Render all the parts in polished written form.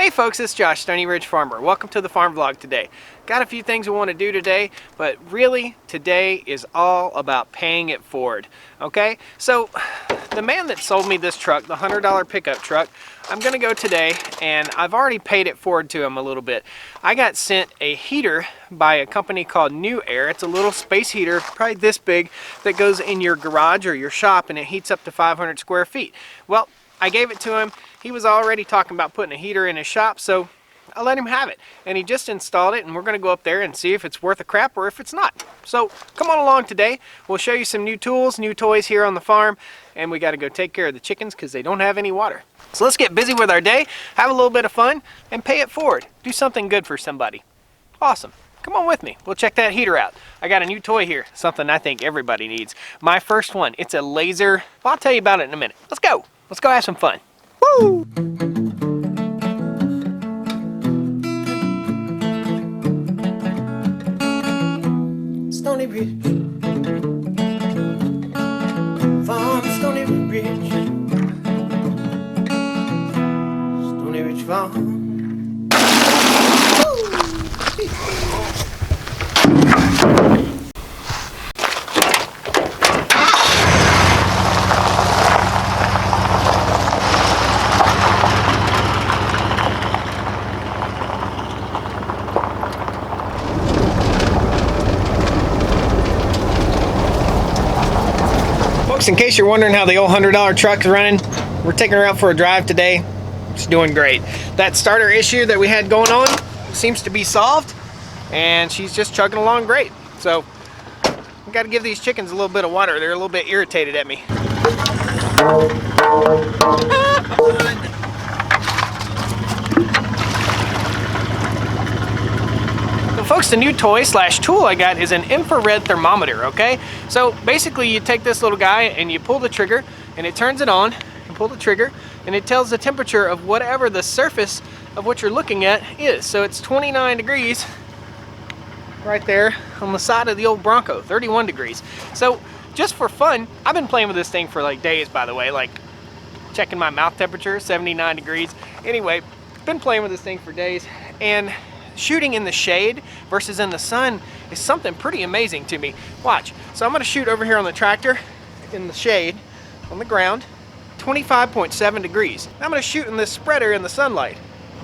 Hey folks, it's Josh, Stoney Ridge Farmer. Welcome to the farm vlog today. Got a few things we want to do today, but really today is all about paying it forward. Okay, so the man that sold me this truck, the $100 pickup truck, I'm gonna go today and I've already paid it forward to him a little bit. I got sent a heater by a company called Newair. It's a little space heater, probably this big, that goes in your garage or your shop, and it heats up to 500 square feet. Well, I gave it to him. He was already talking about putting a heater in his shop, so I let him have it. And he just installed it, and we're gonna go up there and see if it's worth a crap or if it's not. So come on along today. We'll show you some new tools, new toys here on the farm, and we gotta go take care of the chickens because they don't have any water. So let's get busy with our day, have a little bit of fun, and pay it forward. Do something good for somebody. Awesome. Come on with me. We'll check that heater out. I got a new toy here, something I think everybody needs. My first one. It's a laser. Well, I'll tell you about it in a minute. Let's go. Let's go have some fun. Woo! Stoney Ridge. Farm, Stoney Ridge. Stoney Ridge Farm. In case you're wondering how the old $100 truck is running, we're taking her out for a drive today. It's doing great. That starter issue that we had going on seems to be solved, and she's just chugging along great. So we got to give these chickens a little bit of water. They're a little bit irritated at me. Folks, the new toy slash tool I got is an infrared thermometer, okay? So basically you take this little guy and you pull the trigger and it turns it on. You pull the trigger and it tells the temperature of whatever the surface of what you're looking at is. So it's 29 degrees right there on the side of the old Bronco, 31 degrees. So just for fun, I've been playing with this thing for like days, by the way, like checking my mouth temperature, 79 degrees. Anyway, been playing with this thing for days, and shooting in the shade versus in the sun is something pretty amazing to me. Watch. So I'm going to shoot over here on the tractor in the shade on the ground, 25.7 degrees. I'm going to shoot in this spreader in the sunlight,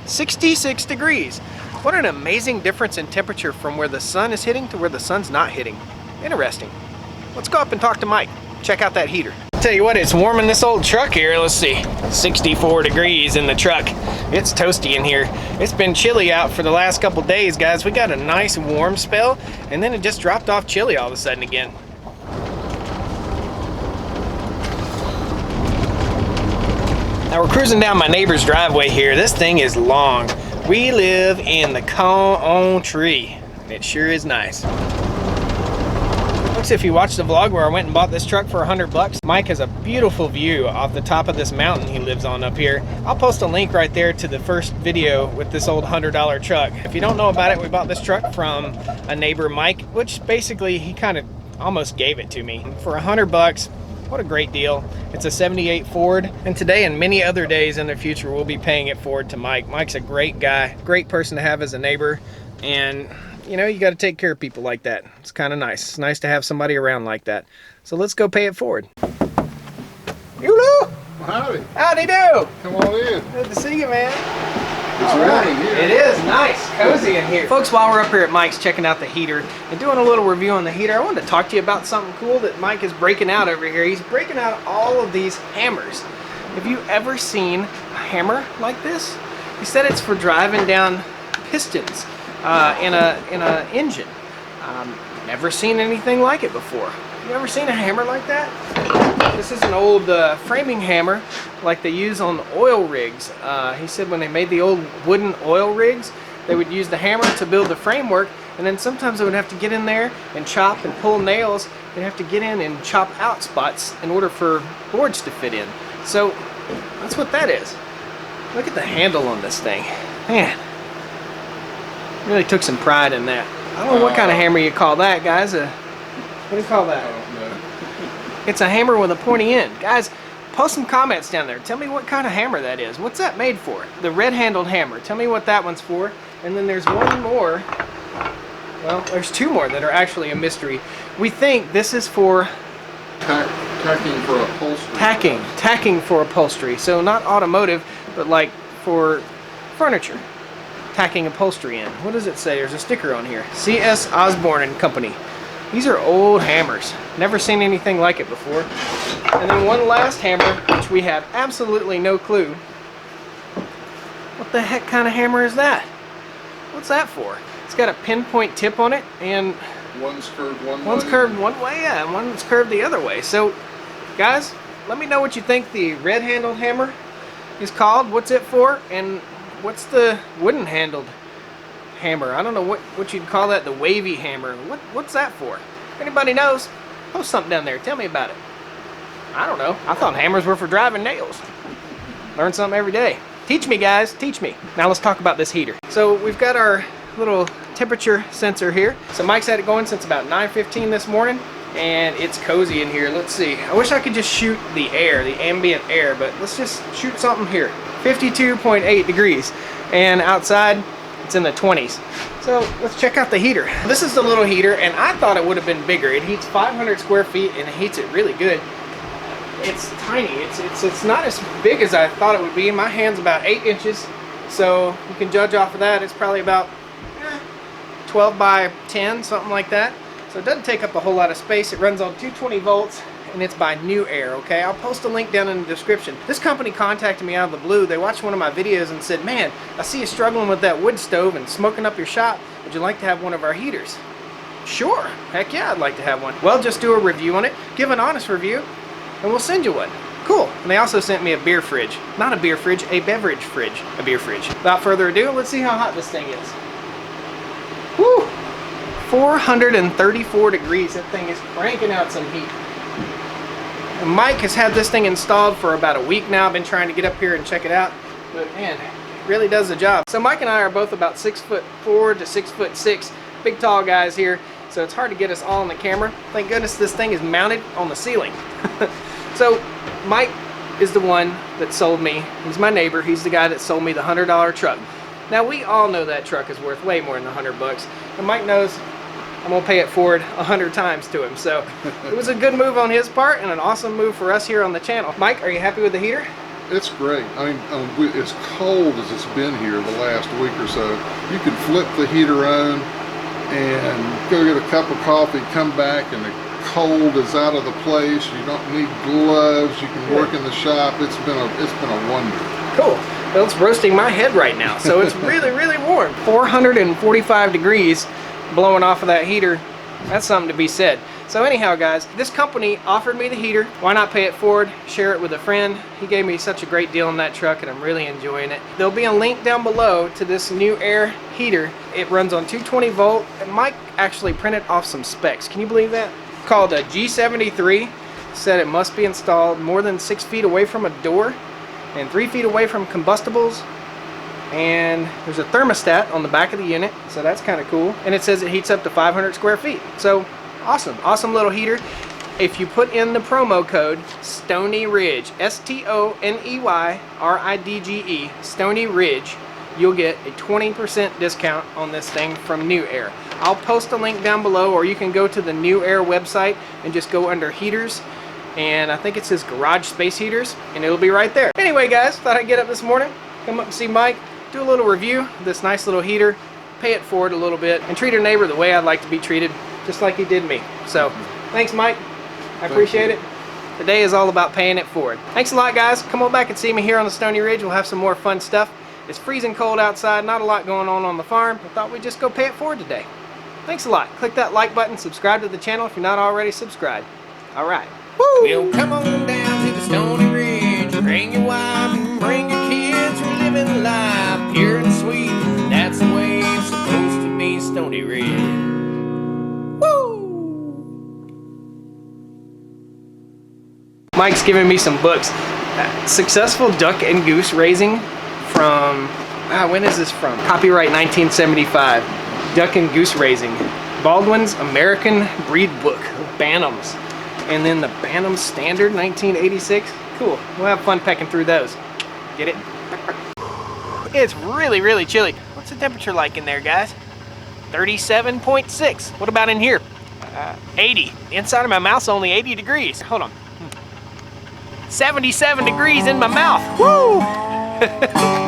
66 degrees. What an amazing difference in temperature from where the sun is hitting to where the sun's not hitting. Interesting. Let's go up and talk to Mike. Check out that heater. Tell you what, it's warm in this old truck here. Let's see, 64 degrees in the truck. It's toasty in here. It's been chilly out for the last couple days, guys. We got a nice warm spell, and then it just dropped off chilly all of a sudden again. Now we're cruising down my neighbor's driveway here. This thing is long. We live in the country. It sure is nice. Folks, if you watched the vlog where I went and bought this truck for $100, Mike has a beautiful view off the top of this mountain he lives on up here. I'll post a link right there to the first video with this old $100 truck. If you don't know about it, we bought this truck from a neighbor, Mike, which basically he kind of almost gave it to me for $100. What a great deal. It's a 78 Ford, and today and many other days in the future we'll be paying it forward to Mike. Mike's a great guy, great person to have as a neighbor, and you know, you got to take care of people like that. It's kind of nice. It's nice to have somebody around like that. So let's go pay it forward. Well, howdy. Howdy do. Come on in. Good to see you, man. It's raining here. It is nice, cozy in here. Folks, while we're up here at Mike's checking out the heater and doing a little review on the heater, I wanted to talk to you about something cool that Mike is breaking out over here. He's breaking out all of these hammers. Have you ever seen a hammer like this? He said it's for driving down pistons in a engine. Never seen anything like it before. You ever seen a hammer like that? This is an old framing hammer like they use on oil rigs. He said when they made the old wooden oil rigs, they would use the hammer to build the framework, and then sometimes they would have to get in there and chop and pull nails. They'd have to get in and chop out spots in order for boards to fit in. So that's what that is. Look at the handle on this thing. Man, really took some pride in that. I don't know what kind of hammer you call that, guys. What do you call that? It's a hammer with a pointy end. Guys, Post some comments down there. Tell me what kind of hammer that is. What's that made for? The red-handled hammer. Tell me what that one's for. And then there's one more. Well, there's two more that are actually a mystery. We think this is for Tacking for upholstery. Tacking for upholstery. So not automotive, but like for furniture. Tacking upholstery in. What does it say? There's a sticker on here. C.S. Osborne and Company. These are old hammers. Never seen anything like it before. And then one last hammer, which we have absolutely no clue. What the heck kind of hammer is that? What's that for? It's got a pinpoint tip on it, and one's curved one way. One's curved one way, yeah, and one's curved the other way. So, guys, let me know what you think the red-handled hammer is called. What's it for? And what's the wooden-handled hammer? I don't know what you'd call that, the wavy hammer. What's that for? If anybody knows, post something down there. Tell me about it. I don't know. I thought hammers were for driving nails. Learn something every day. Teach me, guys. Teach me. Now let's talk about this heater. So we've got our little temperature sensor here. So Mike's had it going since about 9:15 this morning, and it's cozy in here. Let's see. I wish I could just shoot the air, the ambient air, but let's just shoot something here. 52.8 degrees, and outside it's in the 20s. So let's check out the heater. This is the little heater, and I thought it would have been bigger. It heats 500 square feet, and it heats it really good. It's tiny. It's not as big as I thought it would be. My hand's about 8 inches, so you can judge off of that. It's probably about 12 by 10, something like that. So it doesn't take up a whole lot of space. It runs on 220 volts, and it's by Newair, okay? I'll post a link down in the description. This company contacted me out of the blue. They watched one of my videos and said, man, I see you struggling with that wood stove and smoking up your shop. Would you like to have one of our heaters? Sure. Heck yeah, I'd like to have one. Well, just do a review on it. Give an honest review, and we'll send you one. Cool. And they also sent me a beer fridge. Not a beer fridge, a beverage fridge. A beer fridge. Without further ado, let's see how hot this thing is. Woo! 434 degrees. That thing is cranking out some heat. And Mike has had this thing installed for about a week now. I've been trying to get up here and check it out, but man, it really does the job. So Mike and I are both about 6'4" to 6'6", big tall guys here, so it's hard to get us all on the camera. Thank goodness this thing is mounted on the ceiling. So Mike is the one that sold me. He's my neighbor. He's the guy that sold me the $100 truck. Now we all know that truck is worth way more than $100, and Mike knows I'm gonna pay it forward 100 times to him. So it was a good move on his part and an awesome move for us here on the channel. Mike, are you happy with the heater? It's great. I mean, as cold as it's been here the last week or so, you can flip the heater on and go get a cup of coffee, come back, and the cold is out of the place. You don't need gloves. You can work in the shop. It's been a wonder. Cool. Well, it's roasting my head right now, so it's really, really warm. 445 degrees blowing off of that heater. That's something to be said. So anyhow, guys, this company offered me the heater. Why not pay it forward, share it with a friend? He gave me such a great deal on that truck, and I'm really enjoying it. There'll be a link down below to this Newair heater. It runs on 220 volt, and Mike actually printed off some specs. Can you believe that? It's called a G73. Said it must be installed more than 6 feet away from a door and 3 feet away from combustibles, and there's a thermostat on the back of the unit, so that's kind of cool. And it says it heats up to 500 square feet. So awesome little heater. If you put in the promo code Stoney Ridge, STONEYRIDGE, Stoney Ridge, you'll get a 20% discount on this thing from Newair. I'll post a link down below, or you can go to the Newair website and just go under heaters, and I think it says garage space heaters, and it'll be right there. Anyway, guys, thought I'd get up this morning, come up and see Mike, do a little review of this nice little heater, pay it forward a little bit, and treat a neighbor the way I'd like to be treated, just like he did me. So thanks, Mike. I appreciate it. Today is all about paying it forward. Thanks a lot, guys. Come on back and see me here on the Stoney Ridge. We'll have some more fun stuff. It's freezing cold outside, not a lot going on the farm. I thought we'd just go pay it forward today. Thanks a lot. Click that like button, subscribe to the channel if you're not already subscribed. All right. Woo! Well, come on down to the Stoney Ridge. Bring your wife and bring your kids. We're living life pure and sweet. That's the way it's supposed to be, Stoney Ridge. Woo! Mike's giving me some books. Successful Duck and Goose Raising from, when is this from? Copyright 1975. Duck and Goose Raising. Baldwin's American Breed Book of Bantams. And then the Bantam Standard 1986. Cool. We'll have fun pecking through those. Get it? It's really, really chilly. What's the temperature like in there, guys? 37.6. What about in here? 80. The inside of my mouth's only 80 degrees. Hold on. 77 degrees in my mouth. Woo!